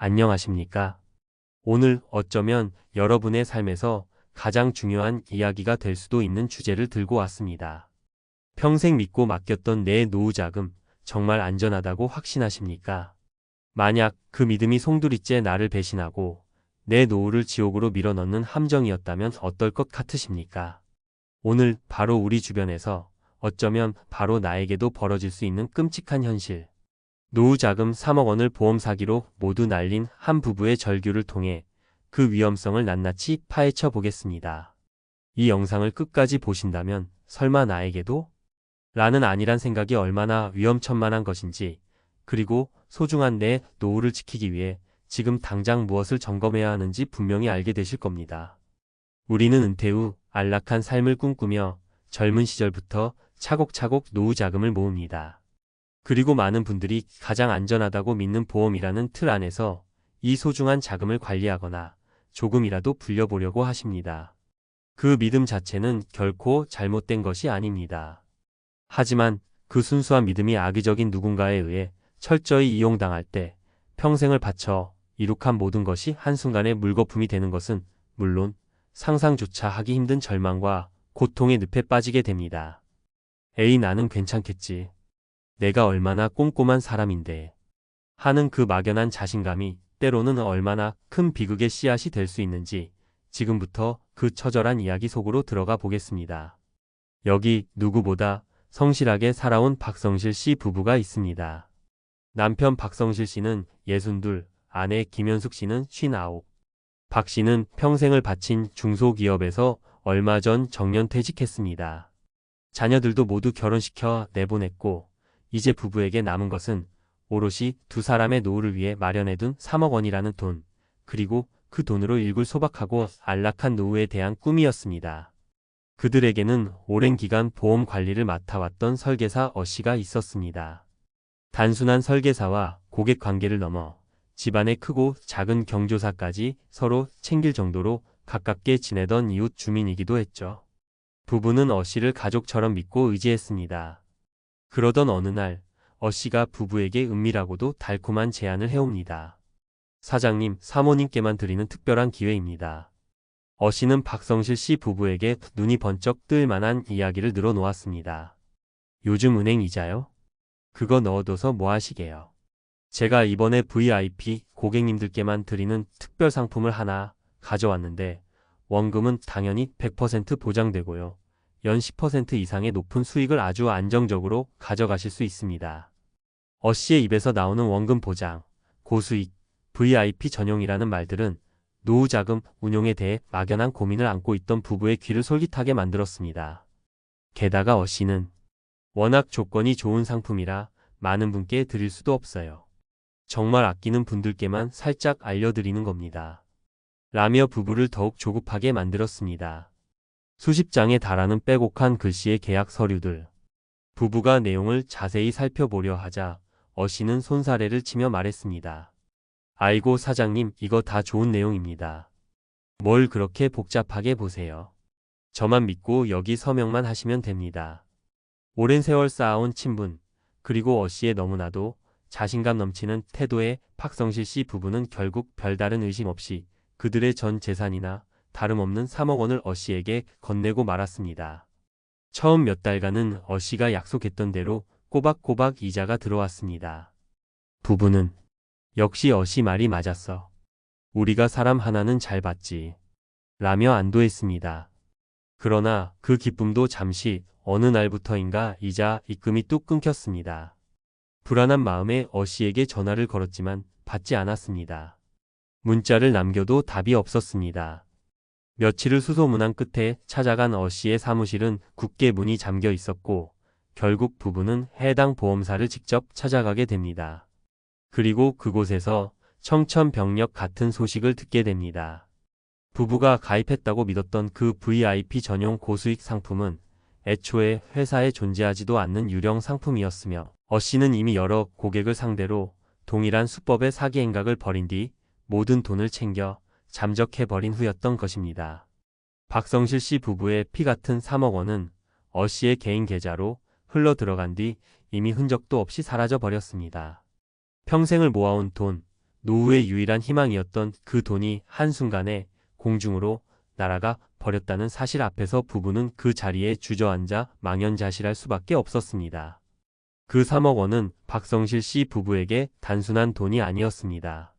안녕하십니까? 오늘 어쩌면 여러분의 삶에서 가장 중요한 이야기가 될 수도 있는 주제를 들고 왔습니다. 평생 믿고 맡겼던 내 노후 자금 정말 안전하다고 확신하십니까? 만약 그 믿음이 송두리째 나를 배신하고 내 노후를 지옥으로 밀어넣는 함정이었다면 어떨 것 같으십니까? 오늘 바로 우리 주변에서 어쩌면 바로 나에게도 벌어질 수 있는 끔찍한 현실. 노후 자금 3억 원을 보험 사기로 모두 날린 한 부부의 절규를 통해 그 위험성을 낱낱이 파헤쳐 보겠습니다. 이 영상을 끝까지 보신다면 설마 나에게도? 라는 아니란 생각이 얼마나 위험천만한 것인지, 그리고 소중한 내 노후를 지키기 위해 지금 당장 무엇을 점검해야 하는지 분명히 알게 되실 겁니다. 우리는 은퇴 후 안락한 삶을 꿈꾸며 젊은 시절부터 차곡차곡 노후 자금을 모읍니다. 그리고 많은 분들이 가장 안전하다고 믿는 보험이라는 틀 안에서 이 소중한 자금을 관리하거나 조금이라도 불려보려고 하십니다. 그 믿음 자체는 결코 잘못된 것이 아닙니다. 하지만 그 순수한 믿음이 악의적인 누군가에 의해 철저히 이용당할 때 평생을 바쳐 이룩한 모든 것이 한순간에 물거품이 되는 것은 물론 상상조차 하기 힘든 절망과 고통의 늪에 빠지게 됩니다. 에이, 나는 괜찮겠지. 내가 얼마나 꼼꼼한 사람인데 하는 그 막연한 자신감이 때로는 얼마나 큰 비극의 씨앗이 될 수 있는지 지금부터 그 처절한 이야기 속으로 들어가 보겠습니다. 여기 누구보다 성실하게 살아온 박성실 씨 부부가 있습니다. 남편 박성실 씨는 62, 아내 김현숙 씨는 59. 박 씨는 평생을 바친 중소기업에서 얼마 전 정년퇴직했습니다. 자녀들도 모두 결혼시켜 내보냈고 이제 부부에게 남은 것은 오롯이 두 사람의 노후를 위해 마련해둔 3억 원이라는 돈, 그리고 그 돈으로 일굴 소박하고 안락한 노후에 대한 꿈이었습니다. 그들에게는 오랜 기간 보험 관리를 맡아왔던 설계사 씨가 있었습니다. 단순한 설계사와 고객 관계를 넘어 집안의 크고 작은 경조사까지 서로 챙길 정도로 가깝게 지내던 이웃 주민이기도 했죠. 부부는 씨를 가족처럼 믿고 의지했습니다. 그러던 어느 날 씨가 부부에게 은밀하고도 달콤한 제안을 해옵니다. 사장님, 사모님께만 드리는 특별한 기회입니다. 씨는 박성실 씨 부부에게 눈이 번쩍 뜰 만한 이야기를 늘어놓았습니다. 요즘 은행 이자요? 그거 넣어둬서 뭐 하시게요? 제가 이번에 VIP 고객님들께만 드리는 특별 상품을 하나 가져왔는데 원금은 당연히 100% 보장되고요. 연 10% 이상의 높은 수익을 아주 안정적으로 가져가실 수 있습니다. 씨의 입에서 나오는 원금 보장, 고수익, VIP 전용이라는 말들은 노후 자금 운용에 대해 막연한 고민을 안고 있던 부부의 귀를 솔깃하게 만들었습니다. 게다가 씨는 워낙 조건이 좋은 상품이라 많은 분께 드릴 수도 없어요. 정말 아끼는 분들께만 살짝 알려드리는 겁니다. 라며 부부를 더욱 조급하게 만들었습니다. 수십 장에 달하는 빼곡한 글씨의 계약 서류들. 부부가 내용을 자세히 살펴보려 하자 씨는 손사래를 치며 말했습니다. 아이고 사장님, 이거 다 좋은 내용입니다. 뭘 그렇게 복잡하게 보세요. 저만 믿고 여기 서명만 하시면 됩니다. 오랜 세월 쌓아온 친분, 그리고 씨의 너무나도 자신감 넘치는 태도에 박성실 씨 부부는 결국 별다른 의심 없이 그들의 전 재산이나 다름없는 3억 원을 씨에게 건네고 말았습니다. 처음 몇 달간은 씨가 약속했던 대로 꼬박꼬박 이자가 들어왔습니다. 부부는 역시 씨 말이 맞았어. 우리가 사람 하나는 잘 봤지. 라며 안도했습니다. 그러나 그 기쁨도 잠시 어느 날부터인가 이자 입금이 뚝 끊겼습니다. 불안한 마음에 씨에게 전화를 걸었지만 받지 않았습니다. 문자를 남겨도 답이 없었습니다. 며칠을 수소문한 끝에 찾아간 씨의 사무실은 굳게 문이 잠겨 있었고 결국 부부는 해당 보험사를 직접 찾아가게 됩니다. 그리고 그곳에서 청천벽력 같은 소식을 듣게 됩니다. 부부가 가입했다고 믿었던 그 VIP 전용 고수익 상품은 애초에 회사에 존재하지도 않는 유령 상품이었으며 씨는 이미 여러 고객을 상대로 동일한 수법의 사기 행각을 벌인 뒤 모든 돈을 챙겨 잠적해버린 후였던 것입니다. 박성실 씨 부부의 피 같은 3억 원은 씨의 개인 계좌로 흘러 들어간 뒤 이미 흔적도 없이 사라져 버렸습니다. 평생을 모아온 돈, 노후의 유일한 희망이었던 그 돈이 한순간에 공중으로 날아가 버렸다는 사실 앞에서 부부는 그 자리에 주저앉아 망연자실할 수밖에 없었습니다. 그 3억 원은 박성실 씨 부부에게 단순한 돈이 아니었습니다.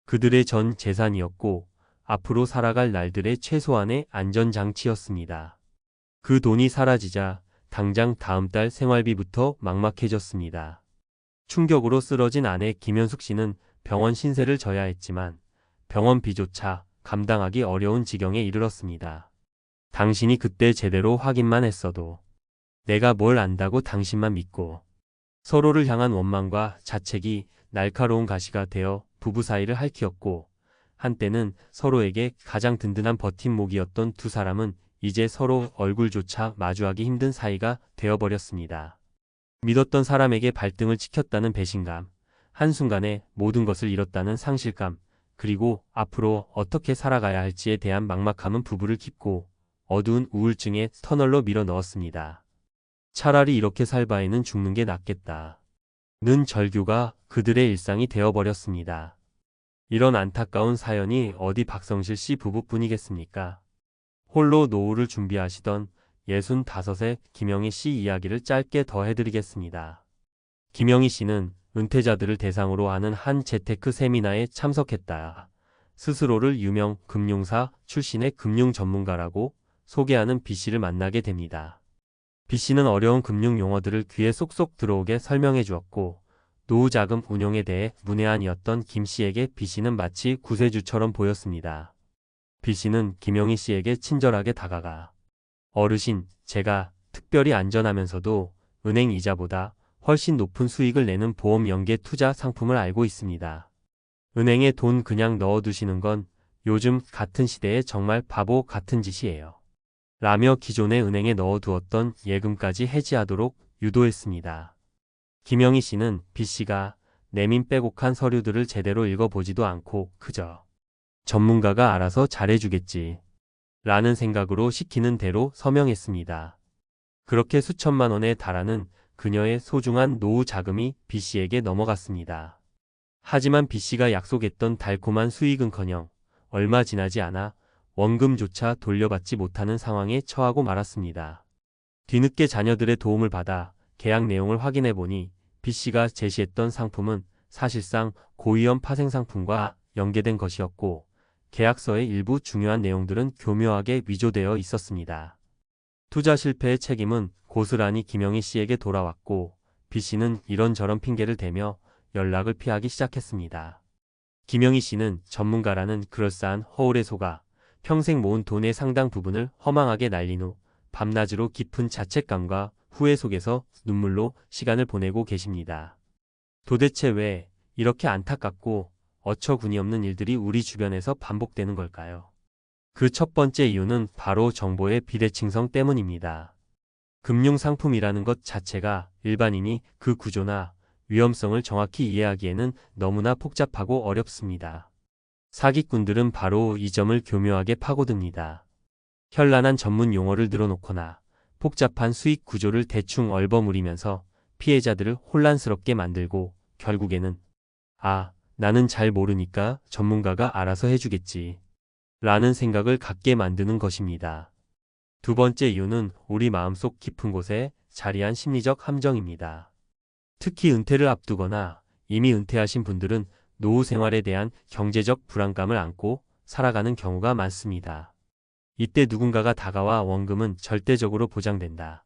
그들의 전 재산이었고 앞으로 살아갈 날들의 최소한의 안전장치였습니다. 그 돈이 사라지자 당장 다음 달 생활비부터 막막해졌습니다. 충격으로 쓰러진 아내 김현숙 씨는 병원 신세를 져야 했지만 병원비조차 감당하기 어려운 지경에 이르렀습니다. 당신이 그때 제대로 확인만 했어도 내가 뭘 안다고 당신만 믿고 서로를 향한 원망과 자책이 날카로운 가시가 되어 부부 사이를 핥히었고 한때는 서로에게 가장 든든한 버팀목이었던 두 사람은 이제 서로 얼굴조차 마주하기 힘든 사이가 되어버렸습니다. 믿었던 사람에게 발등을 찍혔다는 배신감, 한순간에 모든 것을 잃었다는 상실감, 그리고 앞으로 어떻게 살아가야 할지에 대한 막막함은 부부를 깊고 어두운 우울증의 터널로 밀어 넣었습니다. 차라리 이렇게 살 바에는 죽는 게 낫겠다. 는 절규가 그들의 일상이 되어버렸습니다. 이런 안타까운 사연이 어디 박성실 씨 부부뿐이겠습니까? 홀로 노후를 준비하시던 65의 김영희 씨 이야기를 짧게 더 해드리겠습니다. 김영희 씨는 은퇴자들을 대상으로 하는 한 재테크 세미나에 참석했다. 스스로를 유명 금융사 출신의 금융 전문가라고 소개하는 B씨를 만나게 됩니다. B씨는 어려운 금융 용어들을 귀에 쏙쏙 들어오게 설명해 주었고 노후자금 운용에 대해 문외한이었던 김씨에게 B씨는 마치 구세주처럼 보였습니다. B씨는 김영희 씨에게 친절하게 다가가 어르신, 제가 특별히 안전하면서도 은행 이자보다 훨씬 높은 수익을 내는 보험 연계 투자 상품을 알고 있습니다. 은행에 돈 그냥 넣어두시는 건 요즘 같은 시대에 정말 바보 같은 짓이에요. 라며 기존에 은행에 넣어두었던 예금까지 해지하도록 유도했습니다. 김영희 씨는 B씨가 내민 빼곡한 서류들을 제대로 읽어보지도 않고 그저 전문가가 알아서 잘해주겠지 라는 생각으로 시키는 대로 서명했습니다. 그렇게 수천만 원에 달하는 그녀의 소중한 노후 자금이 B씨에게 넘어갔습니다. 하지만 B씨가 약속했던 달콤한 수익은커녕 얼마 지나지 않아 원금조차 돌려받지 못하는 상황에 처하고 말았습니다. 뒤늦게 자녀들의 도움을 받아 계약 내용을 확인해 보니 B씨가 제시했던 상품은 사실상 고위험 파생 상품과 연계된 것이었고 계약서의 일부 중요한 내용들은 교묘하게 위조되어 있었습니다. 투자 실패의 책임은 고스란히 김영희 씨에게 돌아왔고 B씨는 이런저런 핑계를 대며 연락을 피하기 시작했습니다. 김영희 씨는 전문가라는 그럴싸한 허울에 속아 평생 모은 돈의 상당 부분을 허망하게 날린 후 밤낮으로 깊은 자책감과 후회 속에서 눈물로 시간을 보내고 계십니다. 도대체 왜 이렇게 안타깝고 어처구니 없는 일들이 우리 주변에서 반복되는 걸까요? 그 첫 번째 이유는 바로 정보의 비대칭성 때문입니다. 금융상품이라는 것 자체가 일반인이 그 구조나 위험성을 정확히 이해하기에는 너무나 복잡하고 어렵습니다. 사기꾼들은 바로 이 점을 교묘하게 파고듭니다. 현란한 전문 용어를 늘어놓거나 복잡한 수익 구조를 대충 얼버무리면서 피해자들을 혼란스럽게 만들고 결국에는 나는 잘 모르니까 전문가가 알아서 해주겠지 라는 생각을 갖게 만드는 것입니다. 두 번째 이유는 우리 마음속 깊은 곳에 자리한 심리적 함정입니다. 특히 은퇴를 앞두거나 이미 은퇴하신 분들은 노후 생활에 대한 경제적 불안감을 안고 살아가는 경우가 많습니다. 이때 누군가가 다가와 원금은 절대적으로 보장된다.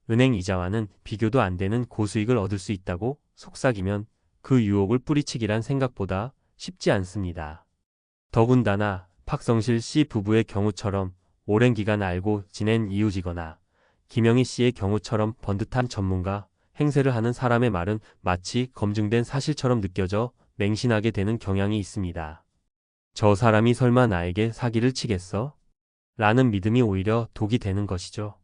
은행 이자와는 비교도 안 되는 고수익을 얻을 수 있다고 속삭이면 그 유혹을 뿌리치기란 생각보다 쉽지 않습니다. 더군다나 박성실 씨 부부의 경우처럼 오랜 기간 알고 지낸 이웃이거나 김영희 씨의 경우처럼 번듯한 전문가, 행세를 하는 사람의 말은 마치 검증된 사실처럼 느껴져 맹신하게 되는 경향이 있습니다. 저 사람이 설마 나에게 사기를 치겠어? 라는 믿음이 오히려 독이 되는 것이죠.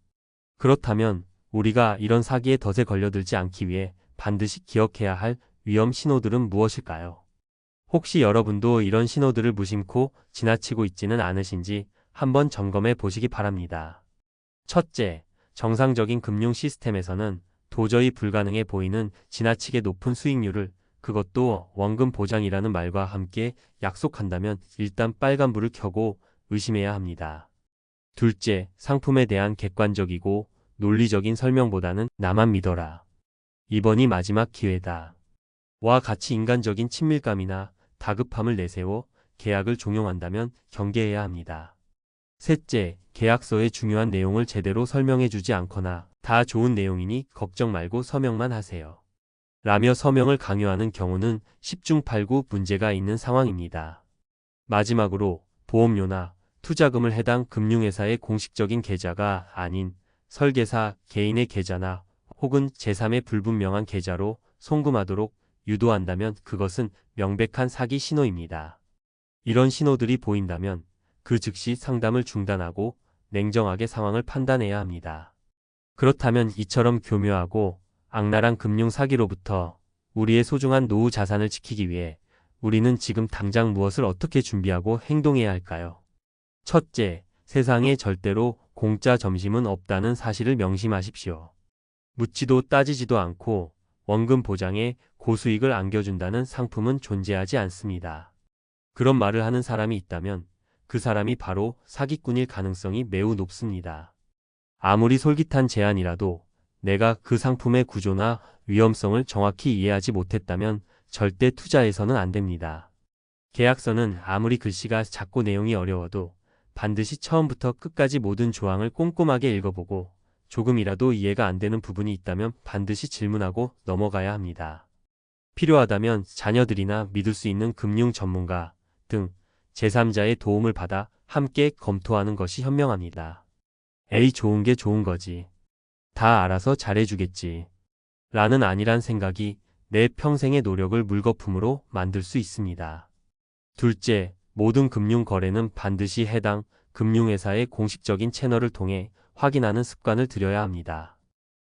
그렇다면 우리가 이런 사기에 덫에 걸려들지 않기 위해 반드시 기억해야 할 위험 신호들은 무엇일까요? 혹시 여러분도 이런 신호들을 무심코 지나치고 있지는 않으신지 한번 점검해 보시기 바랍니다. 첫째, 정상적인 금융 시스템에서는 도저히 불가능해 보이는 지나치게 높은 수익률을 그것도 원금 보장이라는 말과 함께 약속한다면 일단 빨간불을 켜고 의심해야 합니다. 둘째, 상품에 대한 객관적이고 논리적인 설명보다는 나만 믿어라. 이번이 마지막 기회다. 와 같이 인간적인 친밀감이나 다급함을 내세워 계약을 종용한다면 경계해야 합니다. 셋째, 계약서의 중요한 내용을 제대로 설명해주지 않거나 다 좋은 내용이니 걱정 말고 서명만 하세요. 라며 서명을 강요하는 경우는 10중 8구 문제가 있는 상황입니다. 마지막으로 보험료나 투자금을 해당 금융회사의 공식적인 계좌가 아닌 설계사 개인의 계좌나 혹은 제3의 불분명한 계좌로 송금하도록 유도한다면 그것은 명백한 사기 신호입니다. 이런 신호들이 보인다면 그 즉시 상담을 중단하고 냉정하게 상황을 판단해야 합니다. 그렇다면 이처럼 교묘하고 악랄한 금융 사기로부터 우리의 소중한 노후 자산을 지키기 위해 우리는 지금 당장 무엇을 어떻게 준비하고 행동해야 할까요? 첫째, 세상에 절대로 공짜 점심은 없다는 사실을 명심하십시오. 묻지도 따지지도 않고 원금 보장에 고수익을 안겨준다는 상품은 존재하지 않습니다. 그런 말을 하는 사람이 있다면 그 사람이 바로 사기꾼일 가능성이 매우 높습니다. 아무리 솔깃한 제안이라도 내가 그 상품의 구조나 위험성을 정확히 이해하지 못했다면 절대 투자해서는 안 됩니다. 계약서는 아무리 글씨가 작고 내용이 어려워도 반드시 처음부터 끝까지 모든 조항을 꼼꼼하게 읽어보고 조금이라도 이해가 안 되는 부분이 있다면 반드시 질문하고 넘어가야 합니다. 필요하다면 자녀들이나 믿을 수 있는 금융 전문가 등 제3자의 도움을 받아 함께 검토하는 것이 현명합니다. 에이, 좋은 게 좋은 거지. 다 알아서 잘해주겠지. 라는 아니란 생각이 내 평생의 노력을 물거품으로 만들 수 있습니다. 둘째, 모든 금융 거래는 반드시 해당 금융회사의 공식적인 채널을 통해 확인하는 습관을 들여야 합니다.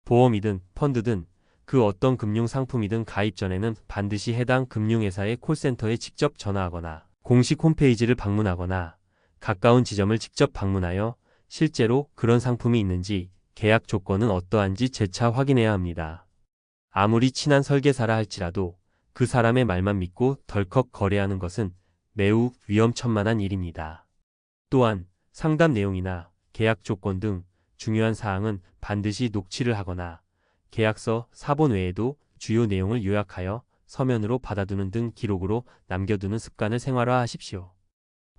보험이든 펀드든 그 어떤 금융 상품이든 가입 전에는 반드시 해당 금융회사의 콜센터에 직접 전화하거나 공식 홈페이지를 방문하거나 가까운 지점을 직접 방문하여 실제로 그런 상품이 있는지 계약 조건은 어떠한지 재차 확인해야 합니다. 아무리 친한 설계사라 할지라도 그 사람의 말만 믿고 덜컥 거래하는 것은 매우 위험천만한 일입니다. 또한 상담 내용이나 계약 조건 등 중요한 사항은 반드시 녹취를 하거나 계약서 사본 외에도 주요 내용을 요약하여 서면으로 받아두는 등 기록으로 남겨두는 습관을 생활화하십시오.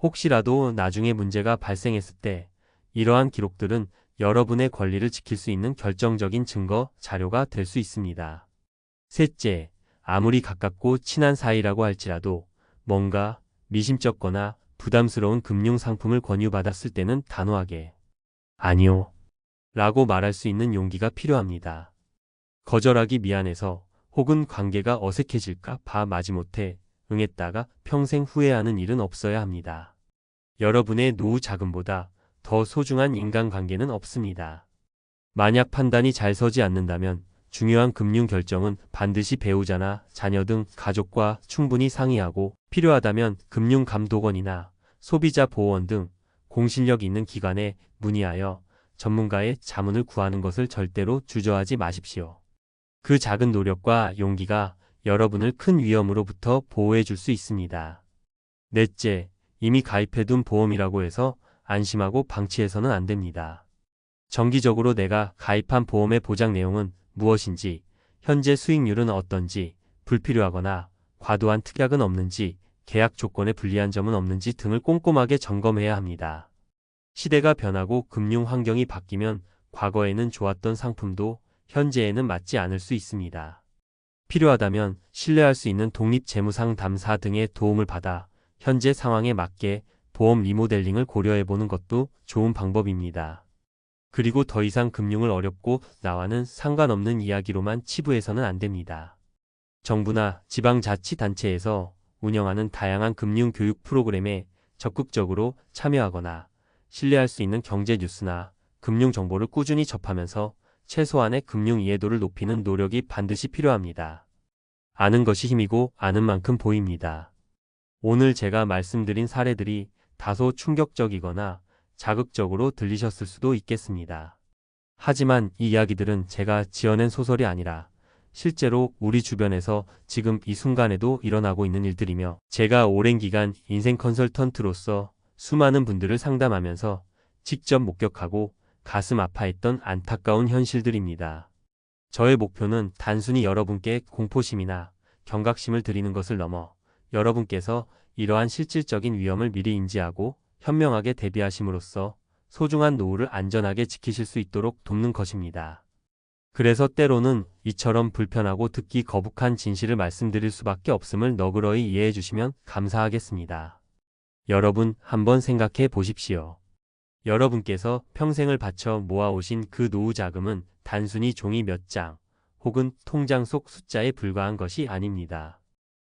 혹시라도 나중에 문제가 발생했을 때 이러한 기록들은 여러분의 권리를 지킬 수 있는 결정적인 증거, 자료가 될 수 있습니다. 셋째, 아무리 가깝고 친한 사이라고 할지라도 뭔가 미심쩍거나 부담스러운 금융 상품을 권유받았을 때는 단호하게 아니요 라고 말할 수 있는 용기가 필요합니다. 거절하기 미안해서 혹은 관계가 어색해질까 봐 마지못해 응했다가 평생 후회하는 일은 없어야 합니다. 여러분의 노후 자금보다 더 소중한 인간관계는 없습니다. 만약 판단이 잘 서지 않는다면 중요한 금융 결정은 반드시 배우자나 자녀 등 가족과 충분히 상의하고 필요하다면 금융감독원이나 소비자보호원 등 공신력 있는 기관에 문의하여 전문가의 자문을 구하는 것을 절대로 주저하지 마십시오. 그 작은 노력과 용기가 여러분을 큰 위험으로부터 보호해 줄 수 있습니다. 넷째, 이미 가입해둔 보험이라고 해서 안심하고 방치해서는 안 됩니다. 정기적으로 내가 가입한 보험의 보장 내용은 무엇인지, 현재 수익률은 어떤지, 불필요하거나 과도한 특약은 없는지, 계약 조건에 불리한 점은 없는지 등을 꼼꼼하게 점검해야 합니다. 시대가 변하고 금융 환경이 바뀌면 과거에는 좋았던 상품도 현재에는 맞지 않을 수 있습니다. 필요하다면 신뢰할 수 있는 독립재무상담사 등의 도움을 받아 현재 상황에 맞게 보험 리모델링을 고려해보는 것도 좋은 방법입니다. 그리고 더 이상 금융을 어렵고 나와는 상관없는 이야기로만 치부해서는 안 됩니다. 정부나 지방자치단체에서 운영하는 다양한 금융교육 프로그램에 적극적으로 참여하거나 신뢰할 수 있는 경제 뉴스나 금융 정보를 꾸준히 접하면서 최소한의 금융 이해도를 높이는 노력이 반드시 필요합니다. 아는 것이 힘이고 아는 만큼 보입니다. 오늘 제가 말씀드린 사례들이 다소 충격적이거나 자극적으로 들리셨을 수도 있겠습니다. 하지만 이 이야기들은 제가 지어낸 소설이 아니라 실제로 우리 주변에서 지금 이 순간에도 일어나고 있는 일들이며 제가 오랜 기간 인생 컨설턴트로서 수많은 분들을 상담하면서 직접 목격하고 가슴 아파했던 안타까운 현실들입니다. 저의 목표는 단순히 여러분께 공포심이나 경각심을 드리는 것을 넘어 여러분께서 이러한 실질적인 위험을 미리 인지하고 현명하게 대비하심으로써 소중한 노후를 안전하게 지키실 수 있도록 돕는 것입니다. 그래서 때로는 이처럼 불편하고 듣기 거북한 진실을 말씀드릴 수밖에 없음을 너그러이 이해해 주시면 감사하겠습니다. 여러분, 한번 생각해 보십시오. 여러분께서 평생을 바쳐 모아오신 그 노후 자금은 단순히 종이 몇 장 혹은 통장 속 숫자에 불과한 것이 아닙니다.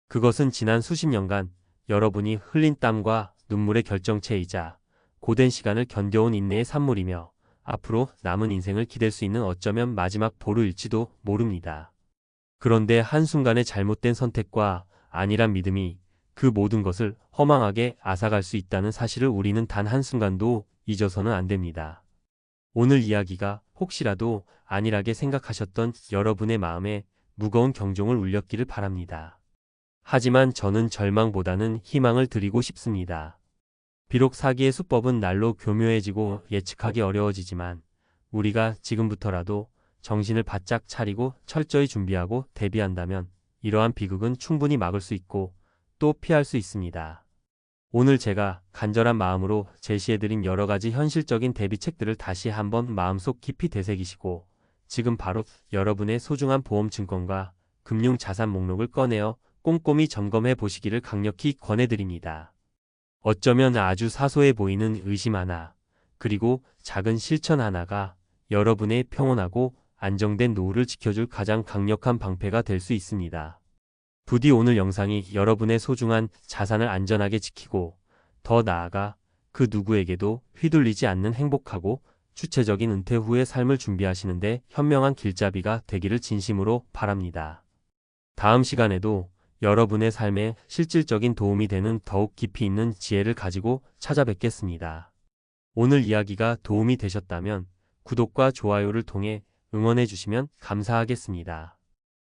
그것은 지난 수십 년간 여러분이 흘린 땀과 눈물의 결정체이자 고된 시간을 견뎌온 인내의 산물이며 앞으로 남은 인생을 기댈 수 있는 어쩌면 마지막 보루일지도 모릅니다. 그런데 한순간의 잘못된 선택과 안일한 믿음이 그 모든 것을 허망하게 앗아갈 수 있다는 사실을 우리는 단 한순간도 잊어서는 안 됩니다. 오늘 이야기가 혹시라도 안일하게 생각하셨던 여러분의 마음에 무거운 경종을 울렸기를 바랍니다. 하지만 저는 절망보다는 희망을 드리고 싶습니다. 비록 사기의 수법은 날로 교묘해지고 예측하기 어려워지지만 우리가 지금부터라도 정신을 바짝 차리고 철저히 준비하고 대비한다면 이러한 비극은 충분히 막을 수 있고 또 피할 수 있습니다. 오늘 제가 간절한 마음으로 제시해드린 여러 가지 현실적인 대비책들을 다시 한번 마음속 깊이 되새기시고 지금 바로 여러분의 소중한 보험 증권과 금융 자산 목록을 꺼내어 꼼꼼히 점검해 보시기를 강력히 권해드립니다. 어쩌면 아주 사소해 보이는 의심 하나, 그리고 작은 실천 하나가 여러분의 평온하고 안정된 노후를 지켜줄 가장 강력한 방패가 될 수 있습니다. 부디 오늘 영상이 여러분의 소중한 자산을 안전하게 지키고 더 나아가 그 누구에게도 휘둘리지 않는 행복하고 주체적인 은퇴 후의 삶을 준비하시는데 현명한 길잡이가 되기를 진심으로 바랍니다. 다음 시간에도 여러분의 삶에 실질적인 도움이 되는 더욱 깊이 있는 지혜를 가지고 찾아뵙겠습니다. 오늘 이야기가 도움이 되셨다면 구독과 좋아요를 통해 응원해 주시면 감사하겠습니다.